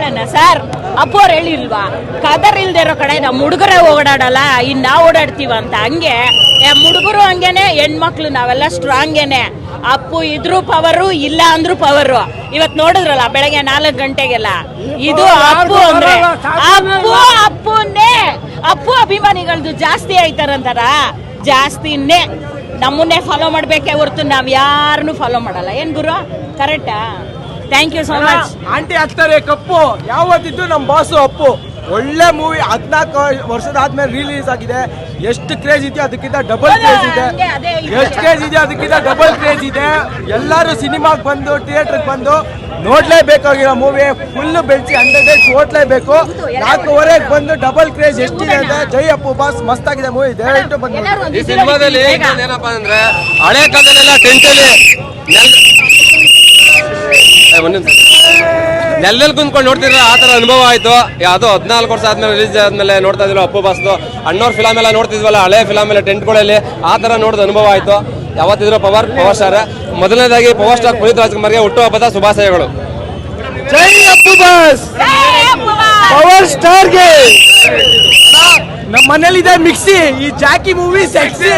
ಹೇಳೋಣ ಸರ್, ಅಪ್ಪು ಅವ್ರು ಹೇಳಿಲ್ವಾ, ಕದರ್ ಇಲ್ದೇ ಇರೋ ಕಡೆ ನಮ್ಮ ಹುಡುಗರೇ ಓಡಾಡಲ್ಲ, ಇನ್ನು ನಾವು ಓಡಾಡ್ತೀವ ಅಂತ. ಹಂಗೆ ಹುಡುಗರು ಹಂಗೇನೆ, ಹೆಣ್ಮಕ್ಳು ನಾವೆಲ್ಲ ಸ್ಟ್ರಾಂಗೇನೆ. ಅಪ್ಪು ಇದ್ರು ಪವರು, ಇಲ್ಲ ಅಂದ್ರೂ ಪವರು. ಇವತ್ತು ನೋಡಿದ್ರಲ್ಲ ಬೆಳಗ್ಗೆ 4 ಗಂಟೆಗೆಲ್ಲ, ಇದು ಅಪ್ಪು ಅಂದ್ರೆ ಅಪ್ಪು ಅಭಿಮಾನಿಗಳದ್ದು ಜಾಸ್ತಿ ಆಯ್ತಾರಂತಾರ. ಜಾಸ್ತಿನೇ ನಮ್ಮನ್ನೇ ಫಾಲೋ ಮಾಡ್ಬೇಕೇ ಹೊರತು ನಾವ್ ಯಾರನ್ನು ಫಾಲೋ ಮಾಡಲ್ಲ. ಏನ್ ಗುರು, ಕರೆಕ್ಟಾ? Thank you so much. Aunty ಆಗ್ತಾರೆ ಕಪ್ಪು ಯಾವತ್ತಿದ್ದು ನಮ್ಮ ಬಾಸು ಅಪ್ಪು. ಒಳ್ಳೆ ಮೂವಿ 14 ವರ್ಷದಾದ್ಮೇಲೆ ರಿಲೀಸ್ ಆಗಿದೆ. ಎಷ್ಟು ಕ್ರೇಜ್ ಇದೆಯೋ ಅದಕ್ಕಿಂತ ಡಬಲ್ ಕ್ರೇಜ್ ಇದೆ. ಎಷ್ಟು ಕ್ರೇಜ್ ಇದೆಯೋ ಅದಕ್ಕಿಂತ ಡಬಲ್ ಕ್ರೇಜ್ ಇದೆ. ಎಲ್ಲರೂ ಸಿನಿಮಾಗೆ ಬಂದು ಥಿಯೇಟರ್ಗೆ ಬಂದು ನೋಡ್ಲೇಬೇಕಾಗಿರೋ ಮೂವಿ. ಫುಲ್ ಬೆಳ್ಸಿ 100 ಡೇಸ್ ಓಡ್ಲೇಬೇಕು. 4:15 ಬಂದು ಡಬಲ್ ಕ್ರೇಜ್ ಎಷ್ಟಿದೆ ಅಂತ. ಜೈ ಅಪ್ಪು ಬಾಸ್, ಮಸ್ತ್ ಆಗಿದೆ ಮೂವಿ, ದಯವಿಟ್ಟು ಬಂದು. ಈ ಸಿನಿಮಾದಲ್ಲಿ ಏನಪ್ಪಾ ಅಂದ್ರೆ ಹಳೆ ಕಾಲದಲ್ಲೆಲ್ಲ ಟೆಂಟಲ್ಲಿ ನೆಲ್ಲಲ್ಲಿ ಕುಂತ್ಕೊಂಡು ನೋಡ್ತಿದ್ರೆ ಆ ತರ ಅನುಭವ ಆಯ್ತು. ಯಾವ್ದೋ 14 ವರ್ಷ ಆದ್ಮೇಲೆ ರಿಲೀಸ್ ಆದ್ಮೇಲೆ ನೋಡ್ತಾ ಇದ್ವಿ ಅಪ್ಪು ಬಾಸ್ದು ಅಣ್ಣವ್ರ ಫಿಲಮ್ ಎಲ್ಲ ನೋಡ್ತಿದ್ವಲ್ಲ, ಹಳೆ ಫಿಲಮ್ ಎಲ್ಲ ಟೆಂಟ್ಗಳಲ್ಲಿ ಆ ತರ ನೋಡಿದ ಅನುಭವ ಆಯ್ತು. ಯಾವತ್ತಿದ್ರು ಪವರ್ ಸ್ಟಾರ್. ಮೊದಲನೇದಾಗಿ ಪವರ್ ಸ್ಟಾರ್ ಪುನೀತ್ ರಾಜ್ಕುಮಾರ್ಗೆ ಹುಟ್ಟುಹಬ್ಬದ ಶುಭಾಶಯಗಳು. ಜೈ ಅಪ್ಪು ಬಾಸ್, ಪವರ್ ಸ್ಟಾರ್ಗೆ. ನಮ್ಮ ಮನೇಲಿದೆ ಮಿಕ್ಸಿ, ಈ ಜಾಕಿ ಮೂವಿ ಸೆಕ್ಸಿ.